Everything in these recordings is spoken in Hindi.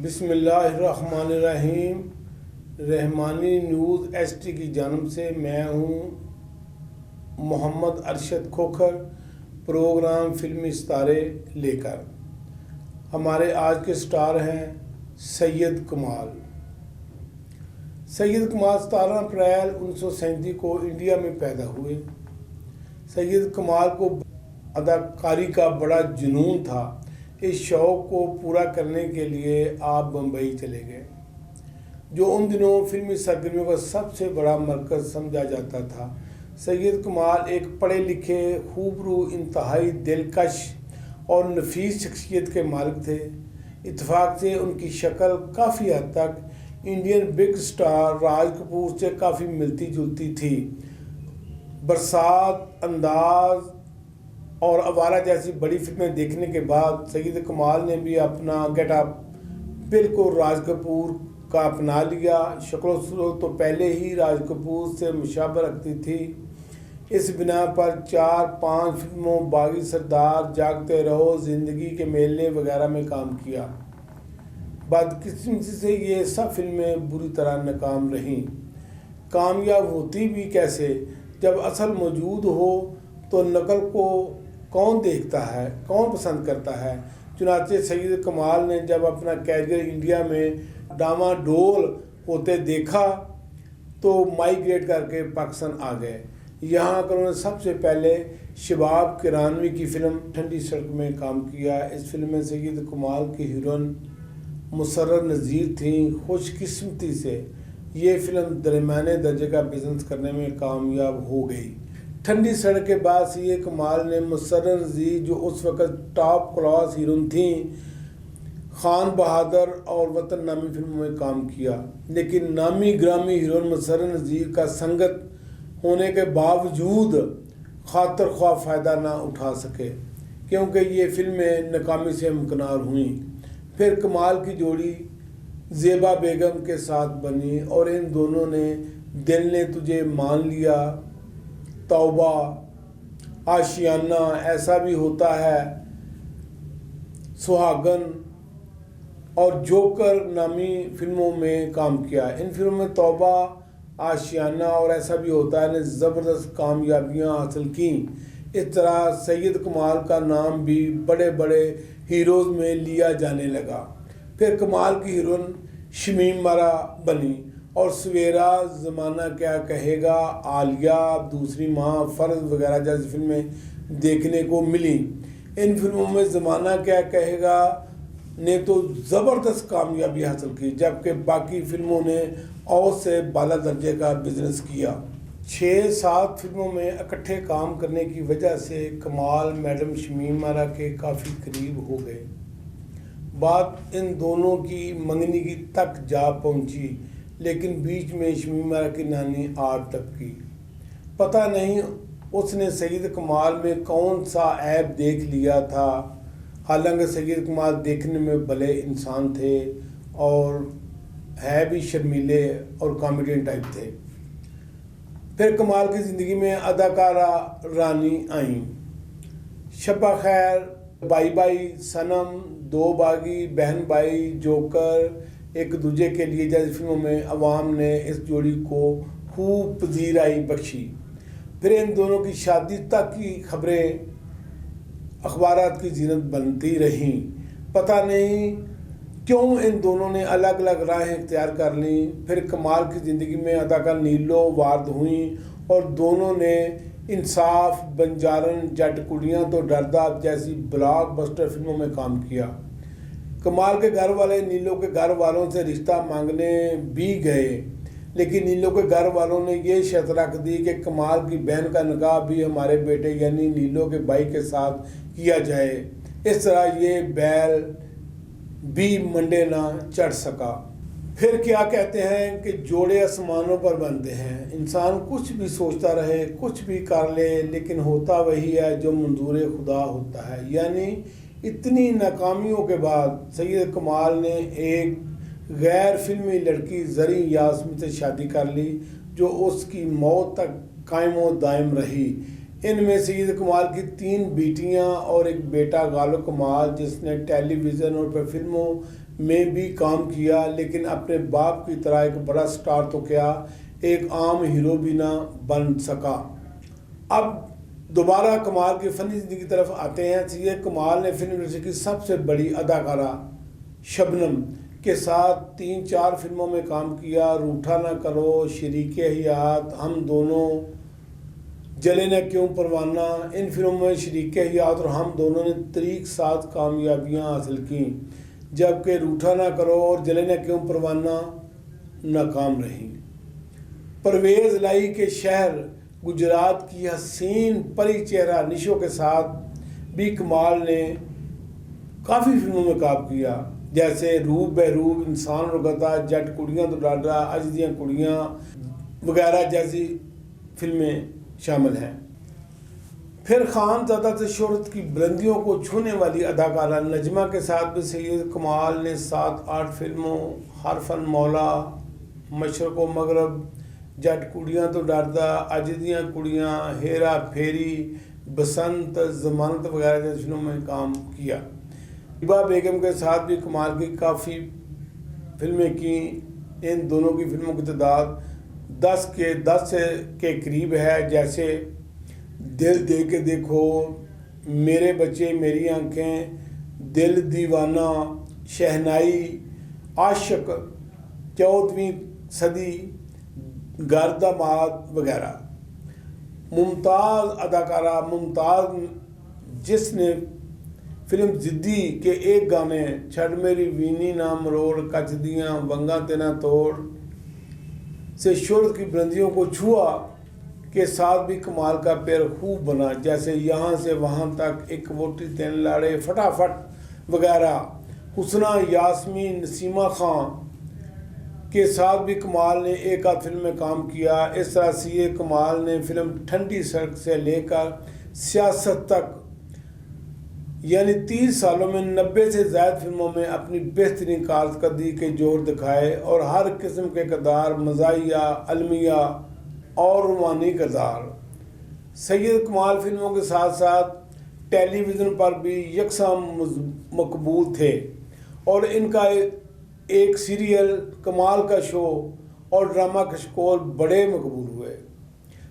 बिस्मिल्लाहिर्रहमानिर्रहीम। रहमानी न्यूज़ एचटी की जानब से मैं हूँ मोहम्मद अरशद खोखर। प्रोग्राम फिल्मी सितारे लेकर हमारे आज के स्टार हैं सैयद कमाल। सैयद कमाल 17 अप्रैल 1937 को इंडिया में पैदा हुए। सैयद कमाल को अदाकारी का बड़ा जुनून था। इस शौक़ को पूरा करने के लिए आप बम्बई चले गए, जो उन दिनों फिल्मी सरगर्मियों का सबसे बड़ा मरकज़ समझा जाता था। सैयद कमाल एक पढ़े लिखे, खूबरू, इंतहाई दिलकश और नफीस शख्सियत के मालिक थे। इत्तेफाक से उनकी शक्ल काफ़ी हद तक Indian big star Raj Kapoor से काफ़ी मिलती जुलती थी। बरसात, अंदाज और आवारा जैसी बड़ी फिल्में देखने के बाद सैयद कमाल ने भी अपना गेटअप बिल्कुल राज कपूर का अपना लिया। शक्ल सूरत तो पहले ही राज कपूर से मुशाबह रखती थी। इस बिना पर 4-5 फिल्मों बागी सरदार, जागते रहो, ज़िंदगी के मेले वगैरह में काम किया। बदकिस्मती से ये सब फिल्में बुरी तरह नाकाम रहीं। कामयाब होती भी कैसे जब असल मौजूद हो तो नकल को कौन देखता है, कौन पसंद करता है। चुनाचे सैयद कमाल ने जब अपना कैरियर इंडिया में डामाडोल होते देखा तो माइग्रेट करके पाकिस्तान आ गए। यहाँ आकर उन्होंने सबसे पहले शबाब किरानवी की फिल्म ठंडी सड़क में काम किया। इस फिल्म में सैयद कमाल की हीरोइन मुसर्रत नज़ीर थी। खुशकिस्मती से ये फिल्म दरमियाने दर्जे का बिजनेस करने में कामयाब हो गई। ठंडी सड़क के बाद सैयद कमाल ने मुसर्रत नज़ीर, जो उस वक़्त टॉप क्लास हीरोइन थी, खान बहादुर और वतन नामी फिल्मों में काम किया। लेकिन नामी ग्रामी हीरोइन मुसर्रत नज़ीर का संगत होने के बावजूद खातर ख्वाह फ़ायदा ना उठा सके, क्योंकि ये फिल्में नाकामी से मुमकिनार हुई। फिर कमाल की जोड़ी ज़ेबा बेगम के साथ बनी और इन दोनों ने दिल ने तुझे मान लिया, तौबा, आशियाना, ऐसा भी होता है, सुहागन और जोकर नामी फिल्मों में काम किया। इन फिल्मों में तौबा, आशियाना और ऐसा भी होता है ने ज़बरदस्त कामयाबियां हासिल की। इस तरह सैयद कमाल का नाम भी बड़े बड़े हीरोज़ में लिया जाने लगा। फिर कमाल की हीरोइन शमीम आरा बनी और सवेरा, ज़माना क्या कहेगा, आलिया, दूसरी माँ, फ़र्ज वगैरह जैसी फिल्में देखने को मिली। इन फिल्मों में ज़माना क्या कहेगा ने तो ज़बरदस्त कामयाबी हासिल की, जबकि बाकी फिल्मों ने और से बाला दर्जे का बिजनेस किया। 6-7 फिल्मों में इकट्ठे काम करने की वजह से कमाल मैडम शमीम आरा के काफ़ी करीब हो गए। बात इन दोनों की मंगनी की तक जा पहुंची, लेकिन बीच में शमीम आरा की नानी आग टपकी। पता नहीं उसने सैयद कमाल में कौन सा ऐब देख लिया था। हालांकि सैयद कमाल देखने में भले इंसान थे और है भी शर्मीले और कॉमेडियन टाइप थे। फिर कमाल की ज़िंदगी में अदाकारा रानी आईं। शब्बा खैर, बाई बाई, सनम, दो बागी, बहन भाई, जोकर, एक दूजे के लिए जैसी फिल्मों में अवाम ने इस जोड़ी को खूब पजीराई बख्शी। फिर इन दोनों की शादी तक की खबरें अखबारात की जीनत बनती रहीं। पता नहीं क्यों इन दोनों ने अलग अलग राहें इख्तियार कर लीं। फिर कमाल की ज़िंदगी में अदाकार नीलो वारद हुई और दोनों ने इंसाफ, बंजारन, जट कुड़ियाँ तो डरदा जैसी ब्लॉकबस्टर फिल्मों में काम किया। कमाल के घर वाले नीलो के घर वालों से रिश्ता मांगने भी गए, लेकिन नीलो के घर वालों ने ये शर्त रख दी कि कमाल की बहन का निकाह भी हमारे बेटे यानी नीलो के भाई के साथ किया जाए। इस तरह ये बैल भी मंडे ना चढ़ सका। फिर क्या कहते हैं कि जोड़े आसमानों पर बनते हैं। इंसान कुछ भी सोचता रहे, कुछ भी कर ले, लेकिन होता वही है जो मंजूर खुदा होता है। यानी इतनी नाकामियों के बाद सैयद कमाल ने एक गैर फिल्मी लड़की ज़री यास्मीन से शादी कर ली, जो उसकी मौत तक कायम व दायम रही। इनमें सैयद कमाल की 3 बेटियां और एक बेटा गालिब कमाल, जिसने टेलीविज़न और फिल्मों में भी काम किया, लेकिन अपने बाप की तरह एक बड़ा स्टार तो क्या, एक आम हीरो भी ना बन सका। अब दोबारा कमाल की फ़नी ज़िंदगी की तरफ आते हैं। ये कमाल ने फिल्म इंडस्ट्री की सबसे बड़ी अदाकारा शबनम के साथ 3-4 फिल्मों में काम किया। रूठा ना करो, शरीके हयात, हम दोनों, जले न क्यों परवाना। इन फिल्मों में शरीके हयात और हम दोनों ने तरीक साथ कामयाबियां हासिल की, जबकि रूठा ना करो और जले न क्यों परवाना नाकाम रही। परवेज़ लाई के शहर गुजरात की हसीन परी चेहरा निशो के साथ भी कमाल ने काफ़ी फिल्मों में काम किया, जैसे रूप बहरूप, इंसान और गधा, जट कुड़ियाँ तो डाडा, अज दियां कुड़ियाँ वगैरह जैसी फिल्में शामिल हैं। फिर खानज़ादा से शोहरत की बुलंदियों को छूने वाली अदाकारा नजमा के साथ भी सैयद कमाल ने 7-8 फिल्मों हर फन मौला, मशरक़ व मगरब, जट कुड़ियाँ तो डरदा, अज दियां कुड़ियाँ, हेरा फेरी, बसंत, जमानत वगैरह जैसी फिल्मों में काम किया। हिबा बेगम के साथ भी कमाल की काफ़ी फिल्में की। इन दोनों की फिल्मों की तादाद 10 के करीब है, जैसे दिल दे के देखो, मेरे बच्चे मेरी आंखें, दिल दीवाना, शहनाई, आशिक, 14वीं सदी, गर्दाबाद वगैरह। मुमताज़ अदाकारा मुमताज़, जिसने फिल्म जिद्दी के एक गाने छड़ मेरी वीनी ना मरोड़, कच दियाँ वंगा तेना तोड़ से शोहरत की बुलंदियों को छुआ के साथ भी कमाल का पैर खूब बना, जैसे यहाँ से वहाँ तक, एक वोटी तेन लाड़े, फटाफट वगैरह। हुस्ना, यास्मीन, नसीमा खां के साथ भी कमाल ने एक आध फिल्म में काम किया। इस तरह से ये कमाल ने फिल्म ठंडी सड़क से लेकर सियासत तक यानी 30 सालों में 90 से ज़्यादा फिल्मों में अपनी बेहतरीन कारकर्दगी के जोर दिखाए और हर किस्म के किरदार, मज़ाहिया, अलमिया और रोमानी किरदार। सैयद कमाल फिल्मों के साथ साथ टेलीविज़न पर भी यकसा मकबूल थे और इनका एक सीरियल कमाल का शो और ड्रामा कशकोल बड़े मकबूल हुए।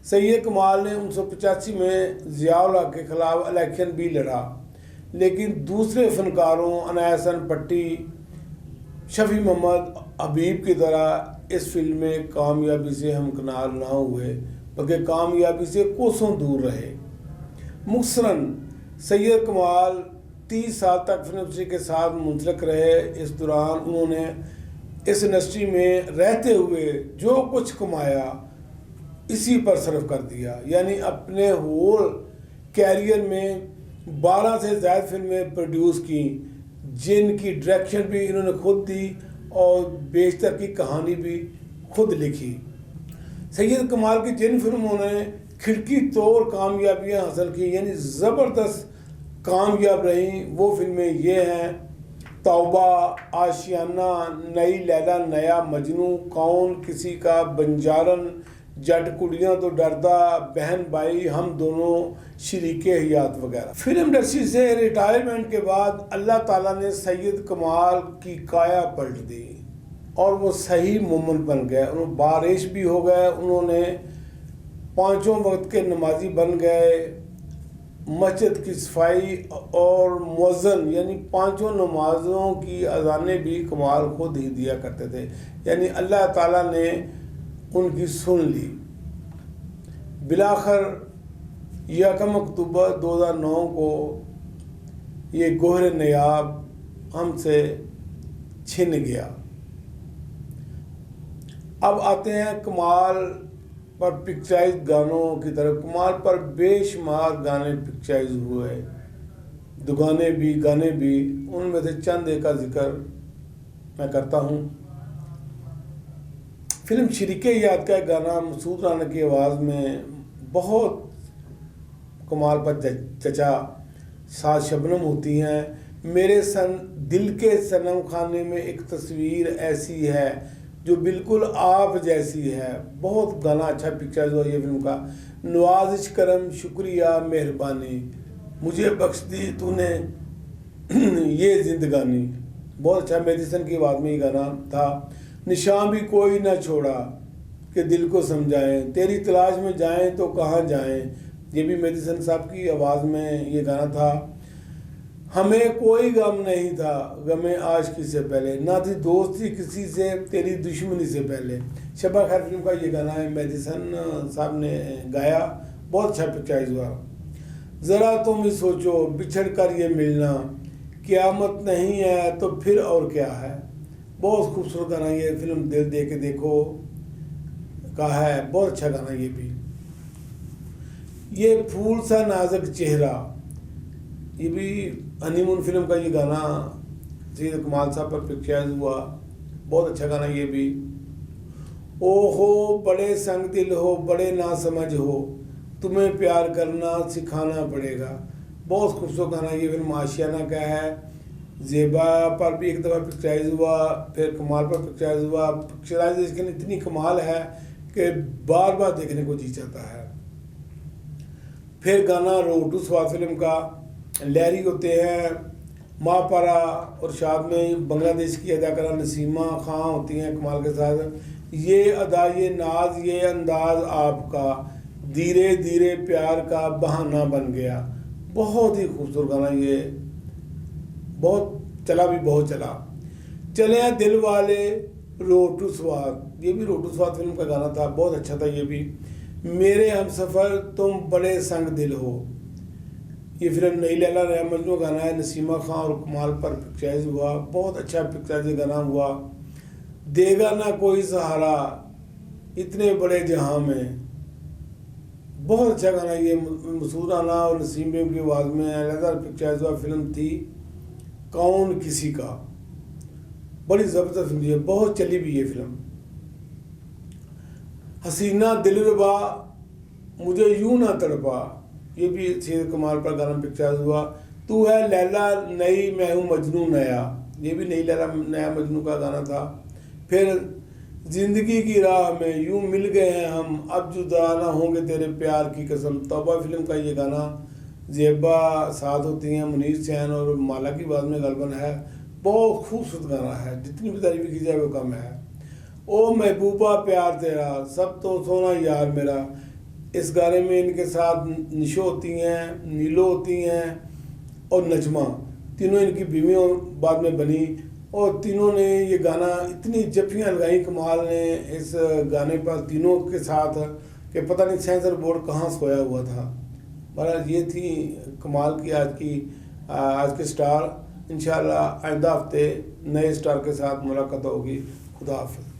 सैयद कमाल ने 1985 में ज़िया-उल हक के ख़िलाफ़ इलेक्शन भी लड़ा, लेकिन दूसरे फनकारों अनायसन पट्टी, शफ़ी मोहम्मद हबीब की तरह इस फिल्म में कामयाबी से हमकिनार ना हुए, बल्कि कामयाबी से कोसों दूर रहे। मुख्तसरन सैयद कमाल 30 साल तक फिल्म इंडस्ट्री के साथ मुंसलिक रहे। इस दौरान उन्होंने इस इंडस्ट्री में रहते हुए जो कुछ कमाया इसी पर सर्फ कर दिया, यानी अपने होल कैरियर में 12 से ज़्यादा फिल्में प्रोड्यूस की, जिनकी डायरेक्शन भी इन्होंने खुद दी और बेशतर की कहानी भी खुद लिखी। सैयद कमाल की जिन फिल्मों ने खिड़की तोड़ कामयाबियां हासिल की, यानी ज़बरदस्त कामयाब रहीं, वो फिल्में ये हैं: तौबा, आशियाना, नई लैला नया मजनू, कौन किसी का, बंजारन, जट कुड़ियाँ तो डरदा, बहन भाई, हम दोनों, शरीके हयात वगैरह। फिल्म इंडस्ट्री से रिटायरमेंट के बाद अल्लाह ताला ने सैयद कमाल की काया पलट दी और वो सही मोमिन बन गए। उन्होंने बारिश भी हो गए, उन्होंने 5 वक्त के नमाजी बन गए, मस्जिद की सफाई और मुअज्जिन यानी 5 नमाजों की अज़ानें भी कमाल खुद ही दिया करते थे, यानी अल्लाह ताला ने उनकी सुन ली। बिलाखिर 1 अक्टूबर 2009 को ये गोहर नयाब हमसे छिन गया। अब आते हैं कमाल पर पिक्चराइज गानों की तरफ। कमाल पर बेशुमार गाने पिक्चराइज हुए, दुगाने भी गाने भी। उनमें से चंद एक का जिक्र मैं करता हूँ। फिल्म शरीके याद का एक गाना मसूद राना की आवाज़ में बहुत कमाल पर चचा साथ शबनम होती हैं। मेरे दिल के सनम खाने में एक तस्वीर ऐसी है जो बिल्कुल आप जैसी है। बहुत गाना अच्छा पिक्चर हुआ ये फिल्म का। नवाज़िश करम, शुक्रिया, मेहरबानी, मुझे बख्श दी तूने ये जिंदगानी, बहुत अच्छा मेडिसन की आवाज़ में ये गाना था। निशान भी कोई ना छोड़ा कि दिल को समझाएं, तेरी तलाश में जाएं तो कहाँ जाएं, ये भी मेडिसन साहब की आवाज़ में ये गाना था। हमें कोई गम नहीं था गमे आशिकी से पहले, ना थी दोस्ती किसी से तेरी दुश्मनी से पहले। शबा खैर फिल्म का ये गाना है, मेडिसन साहब ने गाया, बहुत अच्छा पिक्चराइज हुआ। ज़रा तुम ही सोचो बिछड़ कर ये मिलना, क़यामत नहीं है तो फिर और क्या है। बहुत खूबसूरत गाना ये, फिल्म दिल दे के देखो का है, बहुत अच्छा गाना ये भी। ये फूल सा नाजुक चेहरा, ये भी हनीमून फिल्म का ये गाना सैयद कमाल साहब पर पिक्चराइज हुआ, बहुत अच्छा गाना ये भी। ओ हो बड़े संग दिल हो बड़े ना समझ हो, तुम्हें प्यार करना सिखाना पड़ेगा, बहुत खूबसूरत गाना ये फिल्म आशियाना का है। ज़ेबा पर भी एक दफ़ा पिक्चराइज हुआ, फिर कमाल पर पिक्चराइज हुआ। पिक्चराइजेशन इतनी कमाल है कि बार बार देखने को जी चाहता है। फिर गाना रोटू स्वाद फिल्म का, लहरी होते हैं माँ पारा और शाद में बांग्लादेश की अदाकारा नसीमा खां होती हैं कमाल के साथ। ये अदा ये नाज ये अंदाज आपका, धीरे धीरे प्यार का बहाना बन गया, बहुत ही खूबसूरत गाना ये, बहुत चला भी बहुत चला। चले दिल वाले रोटू स्वाद, ये भी रोटू स्वाद फिल्म का गाना था, बहुत अच्छा था ये भी। मेरे हमसफ़र तुम बड़े संग दिल हो, ये फिल्म नई लैला नया मजनू गाना है, नसीमा खां और कमाल पर पिक्चराइज हुआ, बहुत अच्छा पिक्चराइज गाना हुआ। देगा ना कोई सहारा इतने बड़े जहां में, बहुत अच्छा गाना ये, मसूद राना और नसीम बेगम की आवाज़ में अलहदा पिक्चराइज हुआ। फिल्म थी कौन किसी का, बड़ी ज़बरदस्त फिल्म है, बहुत चली भी ये फिल्म। हसीना दिलरुबा मुझे यूं ना तड़पा, ये भी सैयद कमाल पर गाना पिक्चराइज हुआ। तू है लैला नई मैं हूँ मजनू नया, ये भी नई लैला नया मजनू का गाना था। फिर जिंदगी की राह में यूं मिल गए हैं हम, अब जुदा ना होंगे तेरे प्यार की कसम, तौबा फिल्म का ये गाना। ज़ेबा साथ होती हैं मुनीर सैन और माला की आवाज़ में गलबन है, बहुत खूबसूरत गाना है, जितनी भी तारीफ की जाए वो कम है। ओ महबूबा प्यार तेरा सब तो सोना यार मेरा, इस गाने में इनके साथ निशो होती हैं, नीलो होती हैं और नजमा, तीनों इनकी बीवियों बाद में बनी, और तीनों ने ये गाना इतनी जफ्फियाँ लगाई कमाल ने इस गाने पर तीनों के साथ कि पता नहीं सेंसर बोर्ड कहाँ सोया हुआ था। बहरहाल ये थी कमाल की आज के स्टार। इंशाल्लाह आइंदा हफ्ते नए स्टार के साथ मुलाकात होगी। खुदा हाफ़िज़।